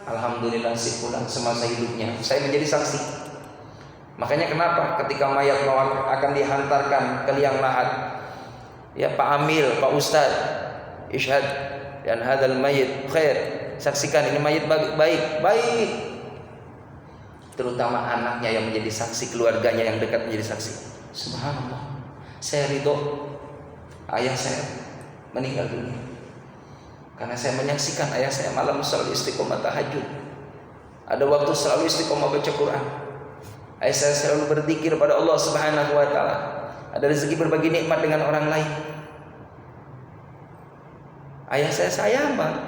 Alhamdulillah si fulan semasa hidupnya saya menjadi saksi. Makanya kenapa ketika mayat akan dihantarkan ke liang lahat, ya Pak Amil, Pak Ustadz, ishad dan hadal mayit khair, saksikan ini mayit baik. Terutama anaknya yang menjadi saksi, keluarganya yang dekat menjadi saksi. Subhanallah, saya ridho ayah saya meninggal dunia karena saya menyaksikan ayah saya malam selalu istiqomah tahajud. Ada waktu selalu istiqomah baca Quran. Ayah saya selalu berzikir pada Allah Subhanahu wa taala. Ada rezeki berbagi nikmat dengan orang lain. Ayah saya sayang banget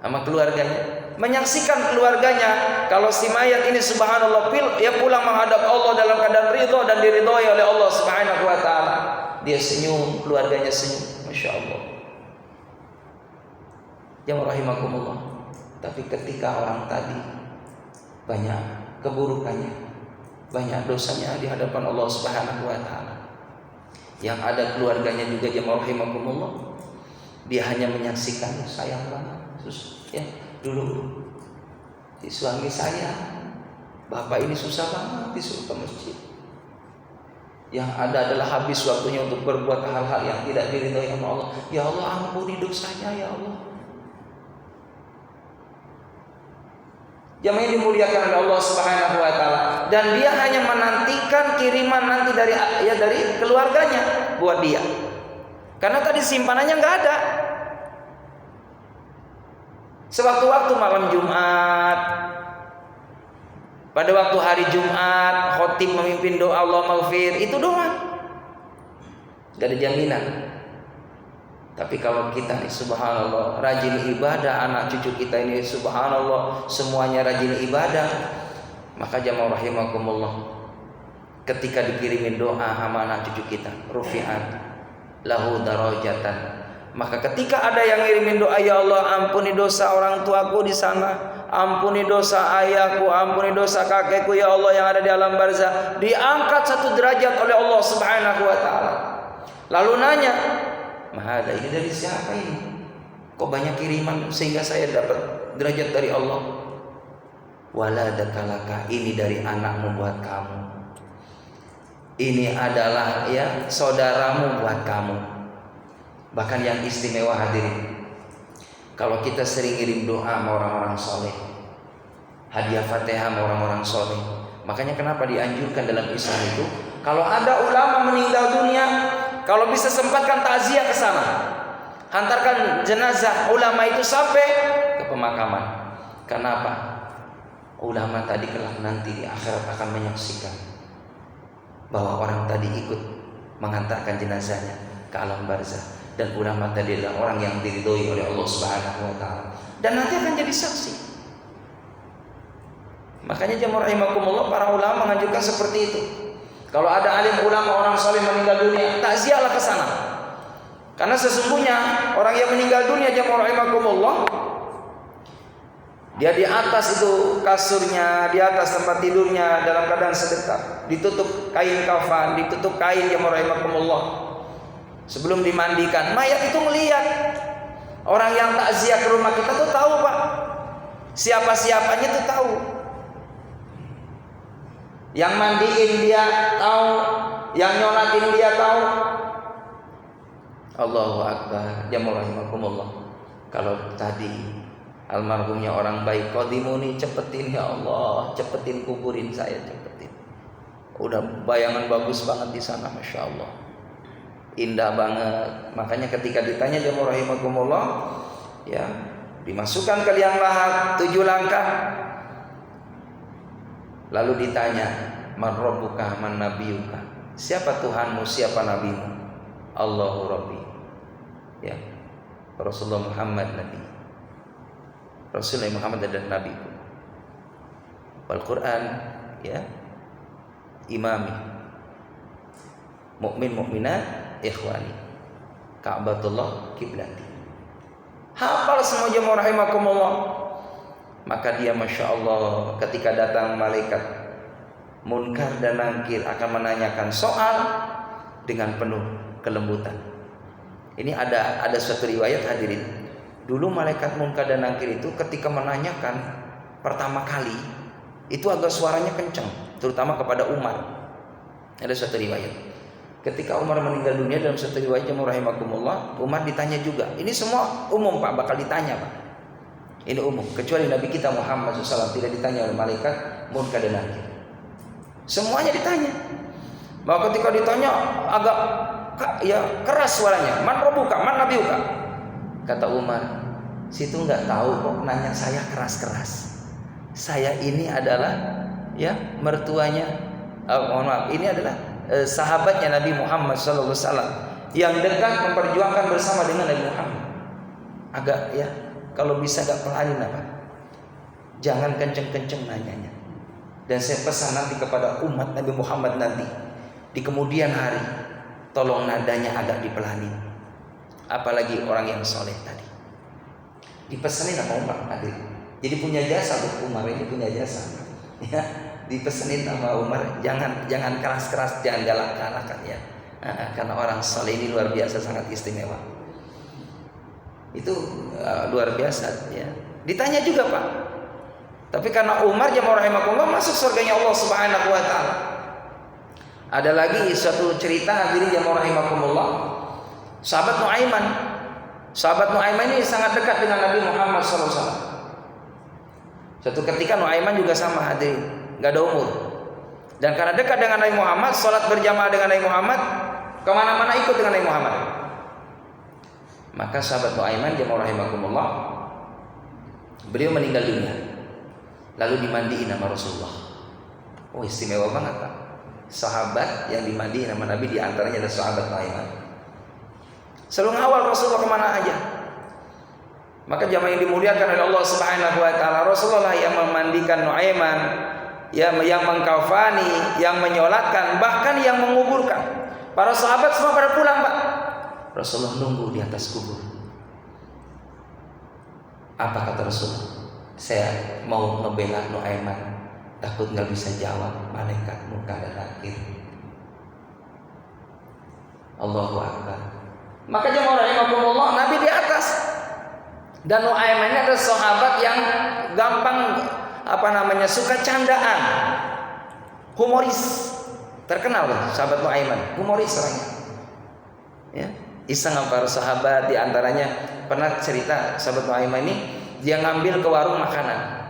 sama keluarganya. Menyaksikan keluarganya kalau si mayat ini subhanallah ya pulang menghadap Allah dalam keadaan ridho dan diridhoi oleh Allah Subhanahu wa taala. Dia senyum, keluarganya senyum, masya Allah. Ya rahimakumullah. Tapi ketika orang tadi banyak keburukannya, banyak dosanya di hadapan Allah Subhanahu wa taala. Yang ada keluarganya juga ya rahimakumullah. Dia hanya menyaksikan, sayang banget. Ya, dulu si suami saya, bapak ini susah banget disuruh ke masjid. Yang ada adalah habis waktunya untuk berbuat hal-hal yang tidak diridhoi oleh Allah. Ya Allah, ampuni dosanya ya Allah. Jamaah yang dimuliakan oleh Allah Subhanahu wa taala, dan dia hanya menantikan kiriman nanti dari keluarganya buat dia. Karena tadi simpanannya enggak ada. Sewaktu-waktu malam Jumat, pada waktu hari Jumat, khotib memimpin doa Allah maghfir, itu doa. Gak ada jaminan. Tapi kalau kita nih subhanallah rajin ibadah, anak cucu kita ini subhanallah semuanya rajin ibadah, maka jamaah rahimakumullah, ketika dikirimin doa sama anak cucu kita, rufi'at lahu darajatan. Maka ketika ada yang ngirimin doa, ya Allah ampuni dosa orang tuaku di sana, ampuni dosa ayahku, ampuni dosa kakekku ya Allah yang ada di alam barzah, diangkat 1 derajat oleh Allah Subhanahu wa taala. Lalu nanya, "Mahada, ini dari siapa ini? Kok banyak kiriman sehingga saya dapat derajat dari Allah?" Waladakalaka, ini dari anakmu buat kamu. Ini adalah ya saudaramu buat kamu. Bahkan yang istimewa hadirin, kalau kita sering ngirim doa sama orang-orang soleh, hadiah Fatihah sama orang-orang soleh, makanya kenapa dianjurkan dalam Islam itu, kalau ada ulama meninggal dunia, kalau bisa sempatkan takziah ke sana, hantarkan jenazah ulama itu sampai ke pemakaman. Kenapa? Ulama tadi kelak nanti di akhirat akan menyaksikan bahwa orang tadi ikut mengantarkan jenazahnya ke alam barzah. Dan ulama tadi adalah orang yang diridhoi oleh Allah Subhanahu wa taala, dan nanti akan jadi saksi. Makanya jamaah rahimakumullah, para ulama menganjurkan seperti itu. Kalau ada alim ulama orang saleh meninggal dunia, takziahlah ke sana. Karena sesungguhnya orang yang meninggal dunia jamaah rahimakumullah, dia di atas itu kasurnya, di atas tempat tidurnya dalam keadaan sedekap, ditutup kain kafan, ditutup kain jamaah rahimakumullah. Sebelum dimandikan, mayat itu melihat. Orang yang takziah ke rumah kita tuh tahu Pak, siapa-siapanya tuh tahu. Yang mandiin dia tahu, yang nyonatin dia tahu. Allahu Akbar. Jamaah rahimakumullah. Kalau tadi almarhumnya orang baik, qadimuni, cepetin ya Allah, cepetin kuburin saya, cepetin. Udah bayangan bagus banget di sana, masya Allah. Indah banget. Makanya ketika ditanya jamaah rahimakumullah, ya dimasukkan ke liang lahat 7 langkah. Lalu ditanya, man rabbuka, man nabiyuka, siapa Tuhanmu, siapa nabimu? Allahu Rabbi. Ya, Rasulullah Muhammad Nabi. Rasulullah Muhammad adalah nabiku. Wal Quran ya imami. Mukmin mukminat ikhwani, Ka'batullah kiblati. Hafal semua jemaah rahimakumullah. Maka dia masya Allah ketika datang malaikat Munkar dan Nakir akan menanyakan soal dengan penuh kelembutan. Ini ada suatu riwayat hadirin, Dulu malaikat Munkar dan Nakir itu ketika menanyakan pertama kali itu agak suaranya kencang, terutama kepada Umar. Ada suatu riwayat. Ketika Umar meninggal dunia dalam suatu riwayat jemaah rahimakumullah, Umar ditanya juga. Ini semua umum Pak, bakal ditanya Pak. Ini umum, kecuali Nabi kita Muhammad SAW tidak ditanya oleh malaikat Munkar dan Nakir. Semuanya ditanya. Bahwa ketika ditanya agak keras suaranya, man rabbuka, man nabiyuka. Kata Umar, situ nggak tahu kok nanya saya keras-keras. Saya ini adalah mertuanya, mohon maaf, ini adalah sahabatnya Nabi Muhammad SAW yang dekat memperjuangkan bersama dengan Nabi Muhammad. Agak kalau bisa agak pelanin apa? Jangan kenceng-kenceng nanyanya. Dan saya pesan nanti kepada umat Nabi Muhammad nanti di kemudian hari, tolong nadanya agak dipelanin. Apalagi orang yang soleh tadi dipesenin sama Umar hadir. Jadi punya jasa tuh, Umar ini punya jasa ya, dipesenin sama Umar, jangan keras-keras, jangan galak-galakan ya, karena orang soleh ini luar biasa, sangat istimewa. Itu luar biasa ya. Ditanya juga Pak, tapi karena Umar jemaah rahimakumullah masuk surganya Allah Subhanahu wa taala. Ada lagi suatu cerita hadirin jemaah rahimakumullah. Sahabat Nuaiman ini sangat dekat dengan Nabi Muhammad SAW. Suatu ketika Nuaiman juga sama hadirin, gak ada umur. Dan karena dekat dengan Nabi Muhammad, sholat berjamaah dengan Nabi Muhammad, kemana-mana ikut dengan Nabi Muhammad. Maka sahabat Nuaiman jemaah rahimakumullah, beliau meninggal dunia, lalu dimandiin sama Rasulullah. Oh istimewa banget Pak. Sahabat yang dimandiin sama Nabi, diantaranya ada sahabat Nuaiman. Selalu ngawal Rasulullah kemana aja. Maka jamaah yang dimuliakan oleh Allah Subhanahu wa taala, Rasulullah yang memandikan Nuaiman, yang mengkafani, yang menyolatkan, bahkan yang menguburkan. Para sahabat semua pada pulang Pak. Rasulullah nunggu di atas kubur. Apa kata Rasulullah? Saya mau ngebela Nuaiman, takut nggak bisa jawab malaikat Munkar dan Nakir. Allahu Akbar. Maka jemaah rahimakumullah, Nabi di atas. Dan Nuaiman ini adalah sahabat yang gampang suka candaan, humoris. Terkenal loh sahabat Nuaiman, humoris orangnya. Ya, iseng para sahabat, di antaranya pernah cerita sahabat Nuaiman ini dia ngambil ke warung makanan.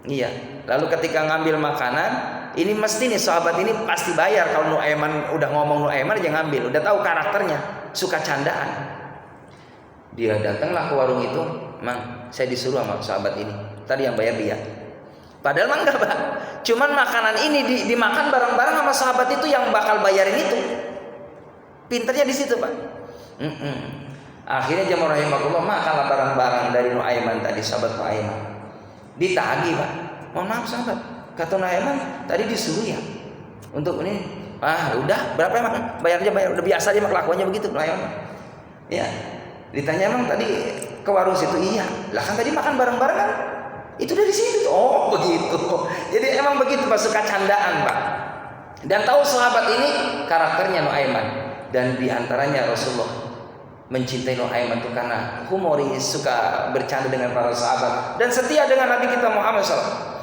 Iya, lalu ketika ngambil makanan, ini mesti nih sahabat ini pasti bayar. Kalau Nuaiman udah ngomong Nuaiman dia ngambil, udah tahu karakternya, suka candaan. Dia datanglah ke warung itu, Mang, saya disuruh sama sahabat ini, tadi yang bayar dia. Padahal mah enggak Pak, cuman makanan ini dimakan bareng-bareng sama sahabat itu yang bakal bayarin itu. Pinternya di situ Pak. Akhirnya jemaah rahimakumullah makanlah barang-barang dari Nuaiman tadi, sahabat Nuaiman. Ditagih Pak, mohon maaf sahabat, kata Nuaiman tadi disuruh ya untuk ini. Udah berapa emang bayarnya, udah biasa aja kelakuannya begitu Nuaiman. Ya, ditanya emang tadi ke warung situ, iya lah kan tadi makan bareng-bareng kan, itu dari situ. Oh begitu. Jadi emang begitu Pak, suka candaan Pak. Dan tahu sahabat ini karakternya Nuaiman, dan diantaranya Rasulullah mencintai Nuaiman itu karena humoris, suka bercanda dengan para sahabat, dan setia dengan Nabi kita Muhammad SAW.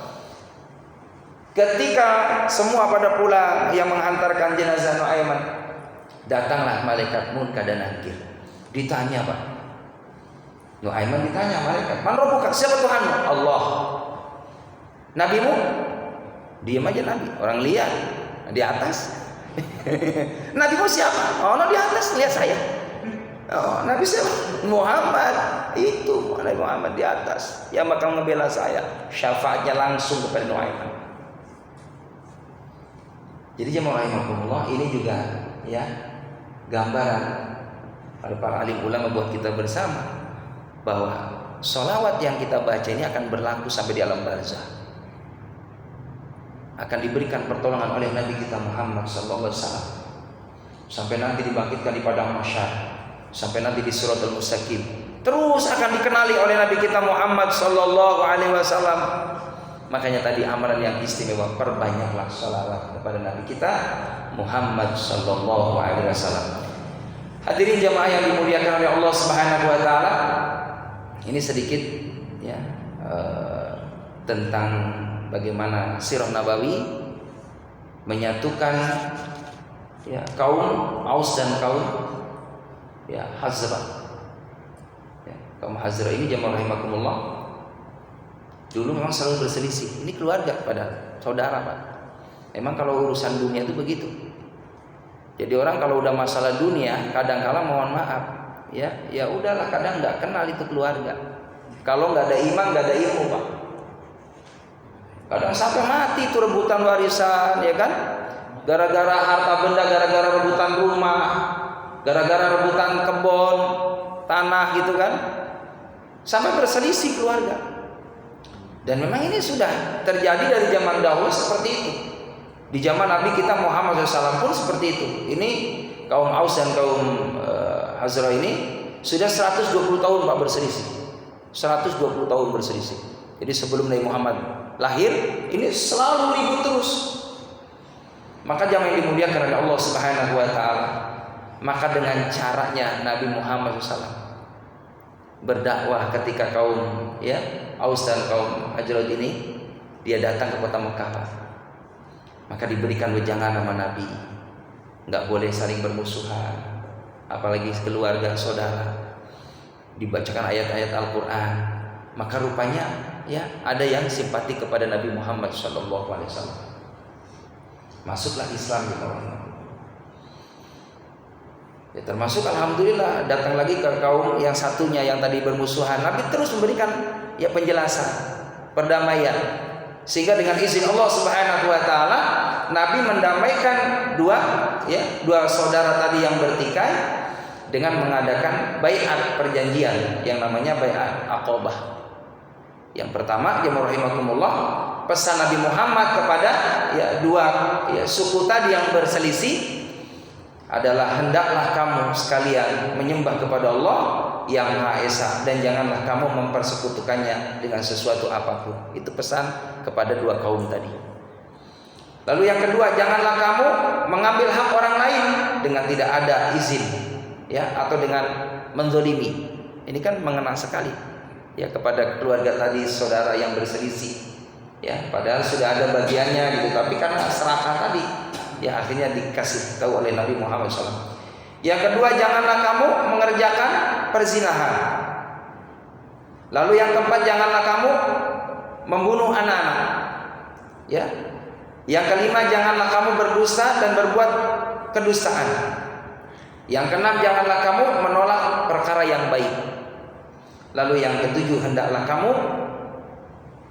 Ketika semua pada pulang yang menghantarkan jenazah Nuaiman, datanglah malaikat Munkar dan Nakir. Ditanya Pak, Nuaiman ditanya malaikat, man rabbuka, siapa Tuhanmu? Allah. Nabimu? Diam aja Nabi, orang lihat di atas. Nabimu siapa? Oh, Nabi di atas, lihat saya. Oh, Nabi siapa? Muhammad. Itu Nabi Muhammad di atas yang bakal ngebela saya. Syafaatnya langsung kepada Nuaiman. Jadi jemaah rahimakumullah, ini juga ya gambaran para alim ulama buat kita bersama bahwa sholawat yang kita baca ini akan berlaku sampai di alam barzah. Akan diberikan pertolongan oleh Nabi kita Muhammad sallallahu alaihi wasallam sampai nanti dibangkitkan di padang mahsyar, sampai nanti di siratal mustaqim. Terus akan dikenali oleh Nabi kita Muhammad sallallahu alaihi wasallam. Makanya tadi amalan yang istimewa, perbanyaklah sholawat kepada Nabi kita Muhammad sallallahu alaihi wasallam. Hadirin jamaah yang dimuliakan oleh Allah Subhanahu wa taala, ini sedikit ya tentang bagaimana sirah Nabawi menyatukan ya kaum Aus dan kaum ya Hazrah. Ya, kaum Hazrah ini jamaah rahimakumullah dulu memang selalu berselisih. Ini keluarga pada saudara, Pak. Memang kalau urusan dunia itu begitu. Jadi orang kalau udah masalah dunia, kadang-kala mohon maaf, ya udahlah, kadang nggak kenal itu keluarga. Kalau nggak ada iman, nggak ada ilmu, Pak. Kadang sampai mati itu rebutan warisan, ya kan? Gara-gara harta benda, gara-gara rebutan rumah, gara-gara rebutan kebun, tanah gitu kan, sampai berselisih keluarga. Dan memang ini sudah terjadi dari zaman dahulu seperti itu. Di zaman Nabi kita Muhammad SAW pun seperti itu. Ini kaum Aus dan kaum Hazrah ini sudah 120 tahun Pak berselisih. 120 tahun berselisih. Jadi sebelum Nabi Muhammad lahir ini selalu ribut terus. Maka jamaah yang dimuliakan oleh Allah Subhanahu wa taala, maka dengan caranya Nabi Muhammad SAW berdakwah ketika kaum ya Aus dan kaum Hazrah ini dia datang ke kota Mekah, Pak. Maka diberikan wejangan sama Nabi, nggak boleh saling bermusuhan, apalagi keluarga saudara. Dibacakan ayat-ayat Al-Quran. Maka rupanya ya ada yang simpati kepada Nabi Muhammad SAW. Masuklah Islam di kaum. Ya, termasuk alhamdulillah datang lagi ke kaum yang satunya yang tadi bermusuhan. Nabi terus memberikan ya penjelasan, perdamaian. Sehingga dengan izin Allah Subhanahu wa taala Nabi mendamaikan dua saudara tadi yang bertikai dengan mengadakan baiat perjanjian yang namanya baiat Aqabah. Yang pertama, jemaah rahimakumullah, pesan Nabi Muhammad kepada dua suku tadi yang berselisih adalah hendaklah kamu sekalian menyembah kepada Allah yang Maha Esa dan janganlah kamu mempersekutukannya dengan sesuatu apapun. Itu pesan kepada dua kaum tadi. Lalu yang kedua, janganlah kamu mengambil hak orang lain dengan tidak ada izin atau dengan menzolimi. Ini kan mengena sekali kepada keluarga tadi, saudara yang berselisih. Padahal sudah ada bagiannya gitu, tapi karena serakah tadi akhirnya dikasih tahu oleh Nabi Muhammad SAW. Yang kedua, janganlah kamu mengerjakan perzinahan. Lalu yang keempat, janganlah kamu membunuh anak-anak. Yang kelima, janganlah kamu berdusta dan berbuat kedustaan. Yang keenam, janganlah kamu menolak perkara yang baik. Lalu yang ketujuh, hendaklah kamu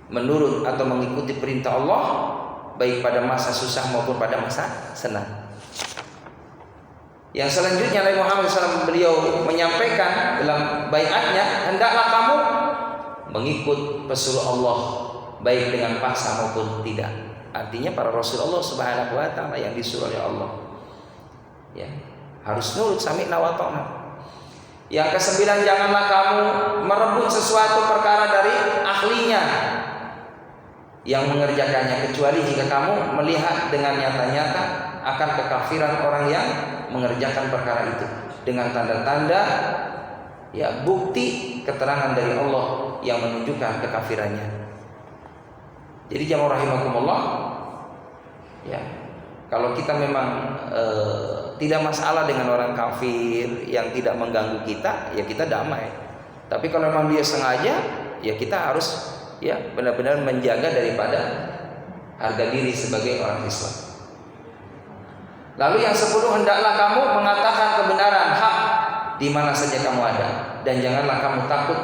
menurut atau mengikuti perintah Allah baik pada masa susah maupun pada masa senang. Yang selanjutnya Nabi Muhammad SAW beliau menyampaikan dalam baiatnya, hendaklah kamu mengikut pesuruh Allah baik dengan paksa maupun tidak. Artinya para Rasulullah Subhanahu wa taala yang disuruh oleh Allah harus nurut, sami'na wa ta'na. Yang kesembilan, janganlah kamu merebut sesuatu perkara dari ahlinya yang mengerjakannya, kecuali jika kamu melihat dengan nyata-nyata akan kekafiran orang yang mengerjakan perkara itu dengan tanda-tanda bukti keterangan dari Allah yang menunjukkan kekafirannya. Jadi jamaah rahimakumullah, kalau kita memang tidak masalah dengan orang kafir yang tidak mengganggu kita, kita damai. Tapi kalau memang dia sengaja, kita harus benar-benar menjaga daripada harga diri sebagai orang Islam. Lalu yang 10, hendaklah kamu mengatakan kebenaran hak di mana saja kamu ada, dan janganlah kamu takut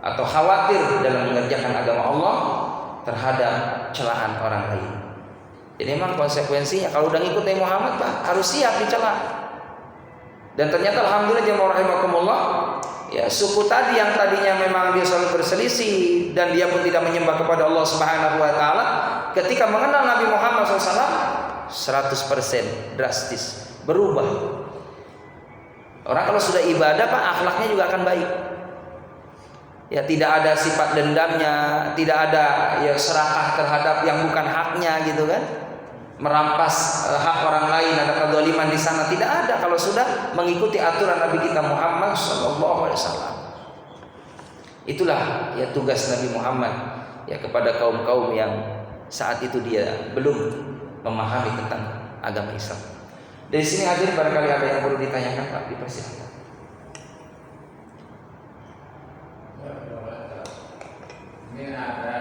atau khawatir dalam mengerjakan agama Allah terhadap celaan orang lain. Jadi memang konsekuensinya kalau udah ngikut Nabi Muhammad, Pak, harus siap dicela. Dan ternyata alhamdulillah jemaah rahimakumullah, suku tadi yang tadinya memang dia selalu berselisih dan dia pun tidak menyembah kepada Allah Subhanahu wa taala, ketika mengenal Nabi Muhammad SAW 100% drastis berubah. Orang kalau sudah ibadah, Pak, akhlaknya juga akan baik. Tidak ada sifat dendamnya, tidak ada serakah terhadap yang bukan haknya gitu kan. Merampas hak orang lain, ada kezaliman di sana, tidak ada kalau sudah mengikuti aturan Nabi kita Muhammad SAW. Itulah ya tugas Nabi Muhammad ya kepada kaum-kaum yang saat itu dia belum memahami tentang agama Islam. Dari sini hadirin barangkali ada yang perlu ditanyakan Pak, dipersilakan. Ini ada